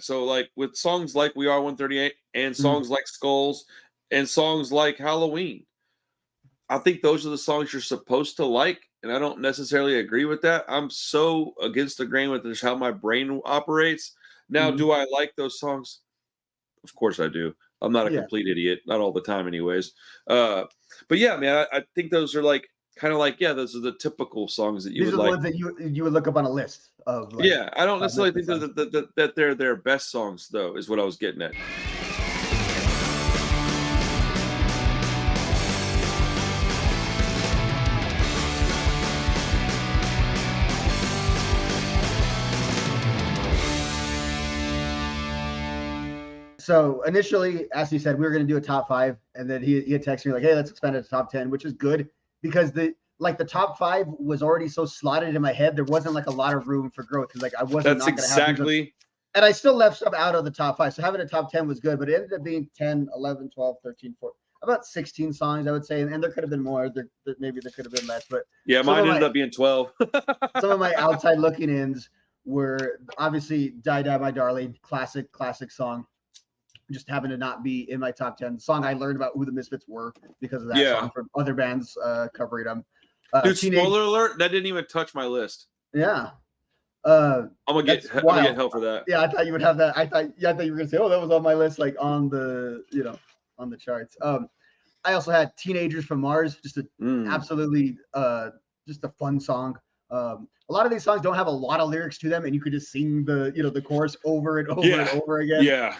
So like with songs like We Are 138 and Mhm. songs like Skulls and songs like Halloween, I think those are the songs you're supposed to like, and I don't necessarily agree with that. I'm so against the grain with just how my brain operates. Now, Mhm. do I like those songs? Of course I do. I'm not a Yeah. complete idiot, not all the time, anyways. Uh, but yeah, man, I think those are like kind of like, yeah, those are the typical songs that you These would are the like. ones that you would look up on a list of like Yeah, I don't top necessarily Misfit think songs. that they're their best songs, though, is what I was getting at. So initially, as you said, we were going to do a top 5, and then he had texted me like, "Hey, let's expand it to top 10," which is good because the top 5 was already so slotted in my head. There wasn't like a lot of room for growth because like I wasn't That's not going to have things. exactly. And I still left some out of the top 5. So having a top 10 was good, but it ended up being 10, 11, 12, 13, 14, about 16 songs, I would say. And there could have been more. Maybe there could have been less. But Yeah, some of mine ended my up being 12. some of my outside looking ins were obviously Die Die My Darling, classic song. Just happened to not be in my top 10. The song I learned about who the Misfits were because of that Yeah. song from other bands covering them. Dude, spoiler alert, that didn't even touch my list. Yeah. I'm gonna get hell for that. Yeah, I thought you would have that. I thought you were gonna say, "Oh, that was on my list," like on the on the charts. I also had "Teenagers from Mars," just absolutely just a fun song. A lot of these songs don't have a lot of lyrics to them, and you could just sing the chorus over and over and over again. Yeah.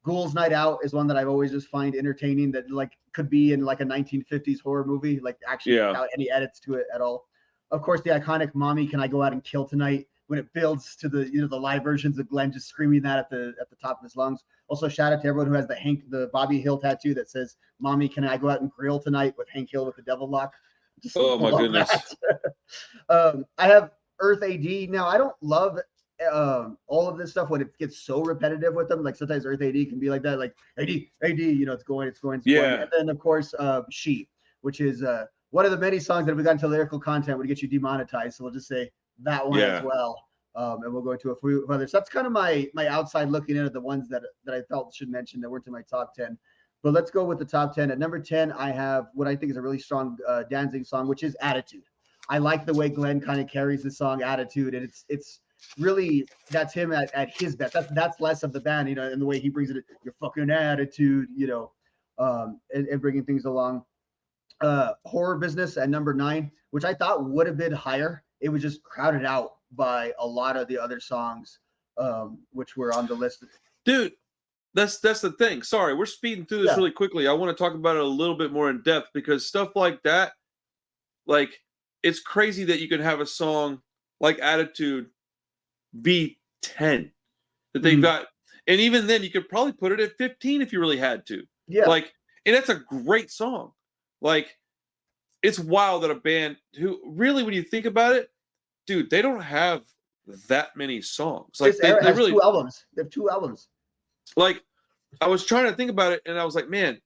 Ghouls Night Out is one that I've always just find entertaining. That like could be in like a 1950s horror movie, like actually without any edits to it at all. Of course, the iconic "Mommy, Can I Go Out and Kill Tonight?" when it builds to the the live versions of Glenn just screaming that at the top of his lungs. Also, shout out to everyone who has the Bobby Hill tattoo that says "Mommy, Can I Go Out and Grill Tonight?" with Hank Hill with the devil lock. Just oh my goodness. I have Earth AD. Now I don't love all of this stuff when it gets so repetitive with them. Like sometimes Earth AD can be like that, like AD, it's going. And then of course She, which is one of the many songs that if we got into lyrical content would get you demonetized. So we'll just say that one as well. And we'll go into a few others. So that's kind of my outside looking in at the ones that I felt should mention that weren't in my top 10. But let's go with the top 10. At number 10, I have what I think is a really strong Danzig song, which is Attitude. I like the way Glenn kind of carries the song Attitude, and it's really that's him at his best. That's less of the band, and the way he brings it, your fucking attitude, and bringing things along. Horror Business at number 9, which I thought would have been higher. It was just crowded out by a lot of the other songs, which were on the list. Dude, that's the thing. Sorry, we're speeding through this really quickly. I want to talk about it a little bit more in depth because stuff like that, like it's crazy that you can have a song like Attitude be 10 that they've got, and even then you could probably put it at 15 if you really had to. Yeah, like, and that's a great song. Like, it's wild that a band who really, when you think about it, dude, they don't have that many songs. Like they really 2 albums. They have 2 albums. Like, I was trying to think about it, and I was like, man,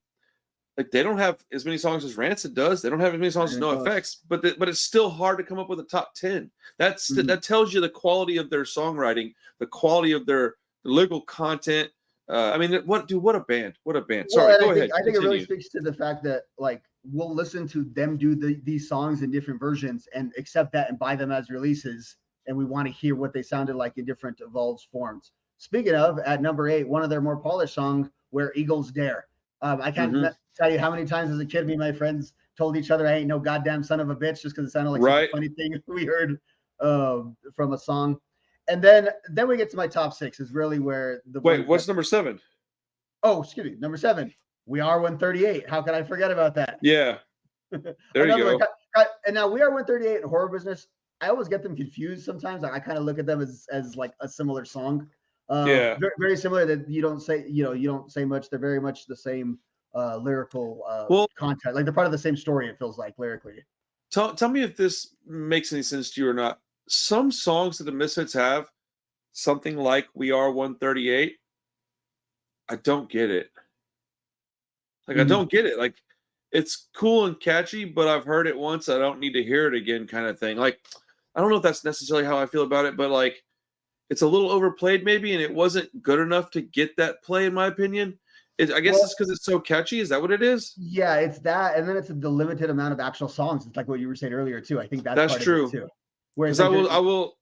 like they don't have as many songs as Rancid does. They don't have as many songs as NoFX, but it's still hard to come up with a top 10. That tells you the quality of their songwriting, the quality of their lyrical content. I mean, what a band! What a band! Sorry, go ahead. I think it really speaks to the fact that like we'll listen to them do these songs in different versions and accept that and buy them as releases, and we want to hear what they sounded like in different evolved forms. Speaking of, at number 8, one of their more polished songs, "Where Eagles Dare." I can't tell you how many times as a kid me and my friends told each other I ain't no goddamn son of a bitch just because it sounded like such a funny thing we heard from a song. And then we get to my top 6 is really where the what's number 7? Oh, excuse me, number 7. We Are 138. How can I forget about that? Yeah, there you go. And now We Are 138 and Horror Business. I always get them confused sometimes. I kind of look at them as like a similar song. Very, very similar. That you don't say much. They're very much the same lyrical content. Like they're part of the same story. It feels like lyrically. Tell me if this makes any sense to you or not. Some songs that the Misfits have, something like We Are 138, I don't get it. Like I don't get it. Like it's cool and catchy, but I've heard it once. I don't need to hear it again, kind of thing. Like I don't know if that's necessarily how I feel about it, but like it's a little overplayed maybe, and it wasn't good enough to get that play in my opinion. I guess it's because it's so catchy. Is that what it is? Yeah, it's that, and then it's the limited amount of actual songs. It's like what you were saying earlier too. I think that's part true. of it too. Whereas Because I will.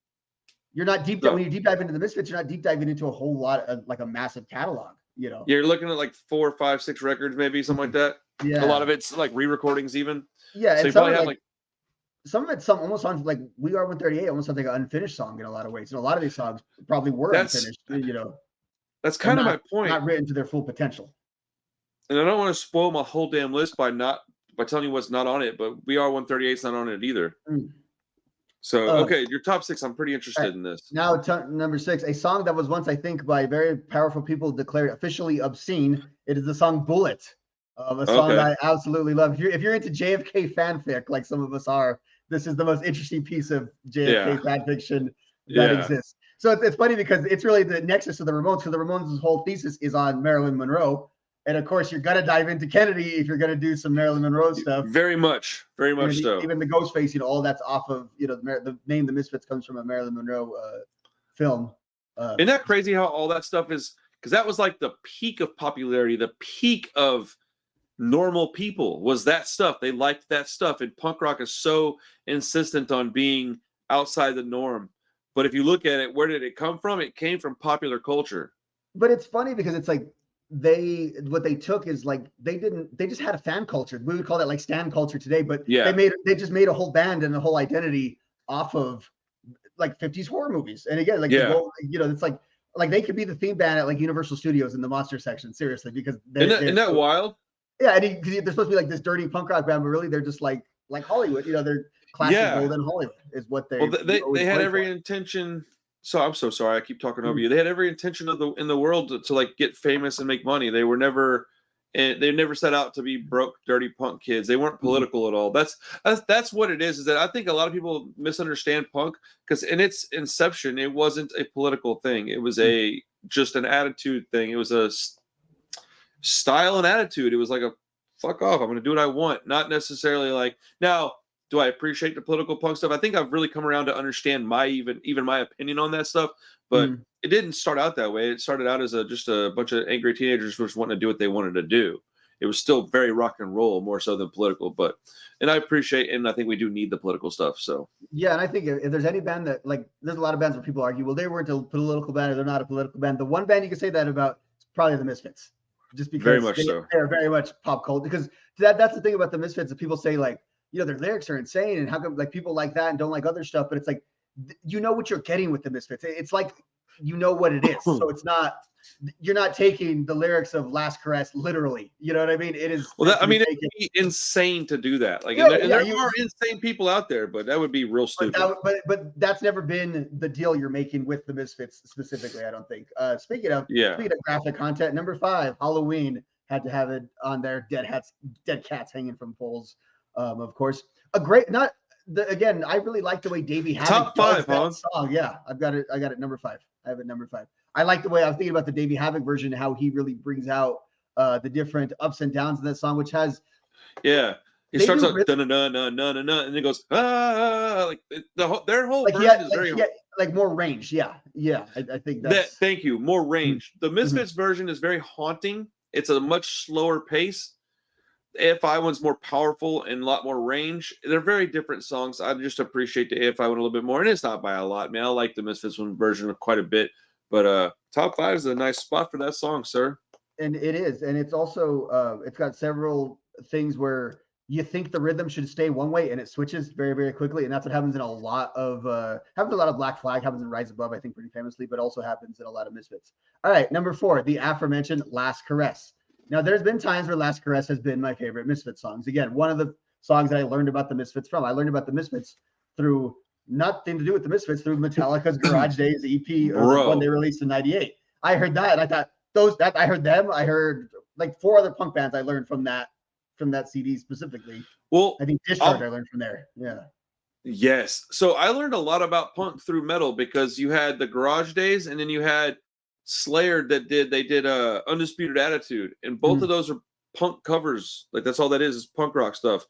You're not deep when you deep dive into the Misfits. You're not deep diving into a whole lot of like a massive catalog. You know, you're looking at like 4, 5, 6 records, maybe something like that. Yeah, a lot of it's like re-recordings, even. Yeah, so and you probably have like some of it's almost songs like "We Are 138," almost sounds like an unfinished song in a lot of ways. And a lot of these songs probably were unfinished. You know, that's kind of my point. Not written to their full potential. And I don't want to spoil my whole damn list by telling you what's not on it, but "We Are 138" is not on it either. So, okay, your top 6, I'm pretty interested in this. Now, number 6, a song that was once, I think, by very powerful people declared officially obscene. It is the song "Bullet," a song that I absolutely love. If you're into JFK fanfic, like some of us are, this is the most interesting piece of JFK fan fiction that exists. So it's funny because it's really the nexus of the Ramones, because the Ramones' whole thesis is on Marilyn Monroe. And of course, you're gonna dive into Kennedy if you're gonna do some Marilyn Monroe stuff. Very much so. Even the Ghostface, all that's off of the name. The Misfits comes from a Marilyn Monroe film. Isn't that crazy how all that stuff is? Because that was like the peak of popularity, the peak of normal people was that stuff. They liked that stuff, and punk rock is so insistent on being outside the norm. But if you look at it, where did it come from? It came from popular culture. But it's funny because it's like. What they took is like they just had a fan culture. We would call that like stan culture today, but they just made a whole band and a whole identity off of like 50s horror movies. And again, like it's like they could be the theme band at like Universal Studios in the monster section, seriously, because isn't that wild? Yeah, and they're supposed to be like this dirty punk rock band, but really they're just like Hollywood. They're classic golden Hollywood is what they. Well, they had every intention. So I'm so sorry. I keep talking over you. They had every intention in the world to like get famous and make money. They never set out to be broke, dirty punk kids. They weren't political at all. That's what it is. Is that I think a lot of people misunderstand punk because in its inception, it wasn't a political thing. It was just an attitude thing. It was a style and attitude. It was like a fuck off. I'm going to do what I want. Not necessarily like now. Do I appreciate the political punk stuff? I think I've really come around to understand even my opinion on that stuff, but it didn't start out that way. It started out as just a bunch of angry teenagers who just wanting to do what they wanted to do. It was still very rock and roll, more so than political, and I appreciate, and I think we do need the political stuff. So yeah, and I think if there's any band that like, there's a lot of bands where people argue, well, they weren't a political band or they're not a political band. The one band you can say that about is probably the Misfits, just because they're very much pop culture. Because that's the thing about the Misfits that people say like. Their lyrics are insane, and how come like people like that and don't like other stuff? But it's like, what you're getting with the Misfits. It's like, what it is. So it's not, you're not taking the lyrics of Last Caress literally. You know what I mean? It is. Well, it'd be insane to do that. Like, there are insane people out there, but that would be real stupid. But that's never been the deal you're making with the Misfits specifically. I don't think. Speaking of graphic content, number 5, Halloween had to have it on there. Dead cats hanging from poles. Of course, I really like the way Davey Havok top 5 does that song. Yeah, I got it number 5. I have it number 5. I like the way I was thinking about the Davey Havok version, how he really brings out the different ups and downs in that song, which has he starts out na na na na na, and then goes like their whole version is very like more range. Yeah, I think that's thank you, more range. The Misfits version is very haunting. It's a much slower pace. The AFI one's more powerful and a lot more range. They're very different songs. I just appreciate the AFI one a little bit more, and it's not by a lot, man. I like the Misfits one version quite a bit, but top 5 is a nice spot for that song, sir. And it is, and it's also it's got several things where you think the rhythm should stay one way, and it switches very, very quickly, and that's what happens in a lot of Black Flag, happens in Rise Above, I think, pretty famously, but also happens in a lot of Misfits. All right, number 4, the aforementioned Last Caress. Now, there's been times where Last Caress has been my favorite Misfits songs. Again, one of the songs that I learned about the Misfits from. I learned about the Misfits through nothing to do with the Misfits, through Metallica's Garage Days EP, or when they released in '98. I heard that, and I thought I heard them. I heard like 4 other punk bands I learned from that CD specifically. Well, I think Discharge I learned from there. Yeah. Yes. So I learned a lot about punk through metal because you had the Garage Days, and then you had Slayer that did Undisputed Attitude, and both of those are punk covers. Like, that's all that is punk rock stuff.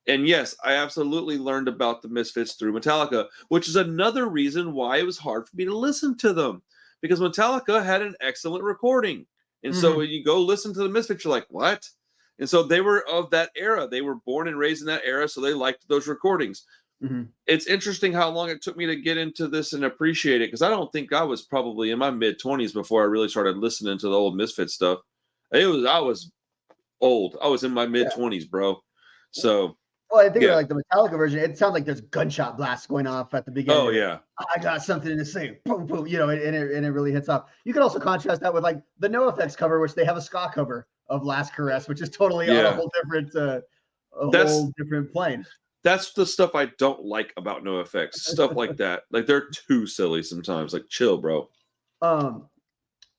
And yes, I absolutely learned about the Misfits through Metallica, which is another reason why it was hard for me to listen to them, because Metallica had an excellent recording. And so when you go listen to the Misfits, you're like, what? And so they were of that era. They were born and raised in that era, so they liked those recordings. It's interesting how long it took me to get into this and appreciate it, because I don't think I was probably in my mid-20s before I really started listening to the old Misfits stuff. I was old. I was in my mid-20s, bro. So... Well, I think like the Metallica version, it sounds like there's gunshot blasts going off at the beginning. Oh, yeah. I got something to say. Boom, boom. You know, and it really hits off. You can also contrast that with like the NoFX cover, which they have a ska cover of Last Caress, which is totally on a whole different, whole different plane. That's the stuff I don't like about NoFX. Stuff like that. Like, they're too silly sometimes. Like, chill, bro.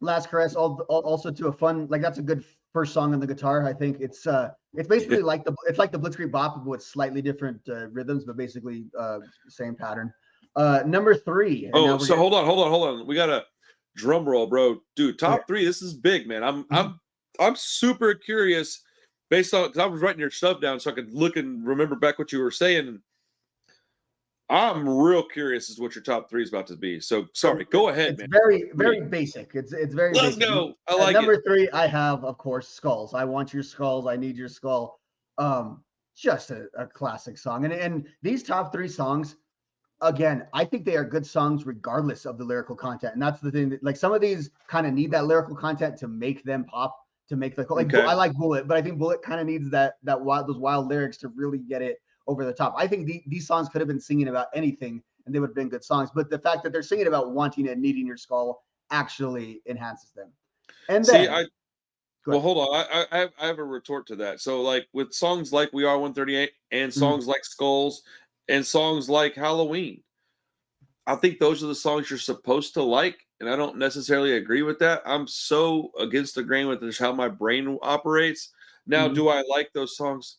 Last Caress, also to a fun, like, that's a good first song on the guitar. I think it's basically like the Blitzkrieg Bop with slightly different rhythms, but basically same pattern. Number 3. Oh, so hold on. We got a drum roll, bro. Dude, top 3. This is big, man. I'm super curious based on, because I was writing your stuff down so I could look and remember back what you were saying. I'm real curious as what your top 3 is about to be. So sorry, go ahead, man. Very basic. It's very Let's basic. go. I like number 3, I have, of course, Skulls. I Want Your Skulls. I Need Your Skull. Just a classic song. And these top 3 songs, again, I think they are good songs regardless of the lyrical content. And that's the thing that, like, some of these kind of need that lyrical content to make them pop, to make the like. I like Bullet, but I think Bullet kind of needs those wild lyrics to really get it over the top. I think these songs could have been singing about anything and they would have been good songs. But the fact that they're singing about wanting and needing your skull actually enhances them. And then, well, hold on. I have a retort to that. So, like, with songs like We Are 138 and songs like Skulls and songs like Halloween, I think those are the songs you're supposed to like. And I don't necessarily agree with that. I'm so against the grain with just how my brain operates. Now, do I like those songs?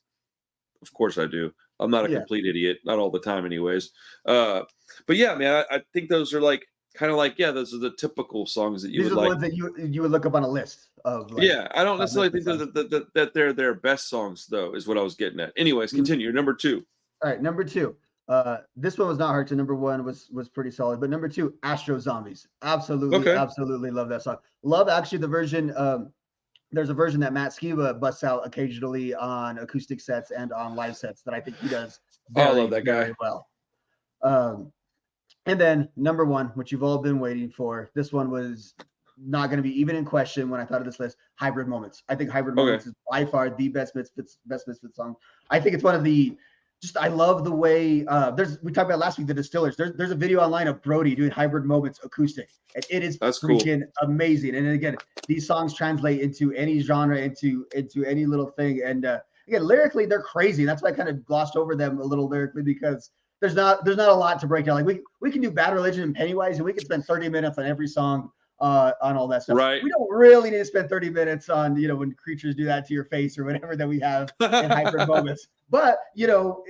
Of course I do. I'm not a complete idiot. Not all the time anyways. But yeah, man, I think those are like, kind of like, those are the typical songs that you would like. These are the ones that you would look up on a list of. Like, I don't necessarily think that they're their best songs, though, is what I was getting at. Anyways, continue. Number 2. All right, number 2. This one was not hard to. Number 1 was pretty solid, but number 2, Astro Zombies. Absolutely love that song. Love actually the version. There's a version that Matt Skiba busts out occasionally on acoustic sets and on live sets that I think he does I love that guy. very well. And then number 1, which you've all been waiting for. This one was not going to be even in question when I thought of this list. Hybrid Moments. I think Hybrid Moments is by far the best Misfits song. I think it's one of the. I love the way we talked about last week, the Distillers. There's a video online of Brody doing Hybrid Moments acoustic, and it is freaking amazing. And again, these songs translate into any genre, into any little thing. And again, lyrically, they're crazy. That's why I kind of glossed over them a little lyrically, because there's not a lot to break down. Like we can do Bad Religion and Pennywise, and we can spend 30 minutes on every song on all that stuff. Right. We don't really need to spend 30 minutes on when creatures do that to your face or whatever that we have in Hybrid Moments. But you go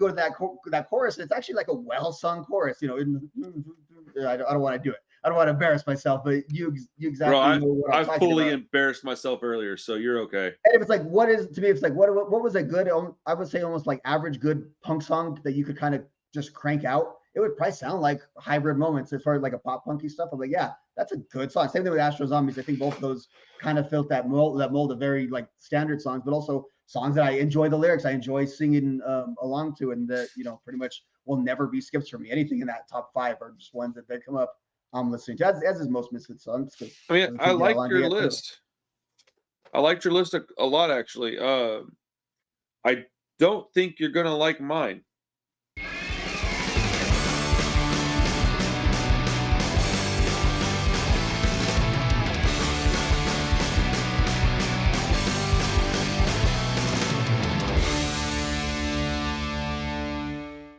to that chorus, and it's actually like a well-sung chorus. I don't want to do it. I don't want to embarrass myself, but you exactly know what I'm talking about. I fully embarrassed myself earlier, so you're okay. And if it's like, what was a good? I would say almost like average good punk song that you could kind of just crank out. It would probably sound like Hybrid Moments as far as like a pop punky stuff. I'm like, yeah, that's a good song. Same thing with Astro Zombies. I think both of those kind of filled that mold of very like standard songs, but also songs that I enjoy the lyrics, I enjoy singing along to, and that pretty much will never be skips for me. Anything in that top 5 are just ones that they come up, I'm listening to. As is most Misfits songs. I mean, I like your list. I liked your list a lot, actually. I don't think you're gonna like mine.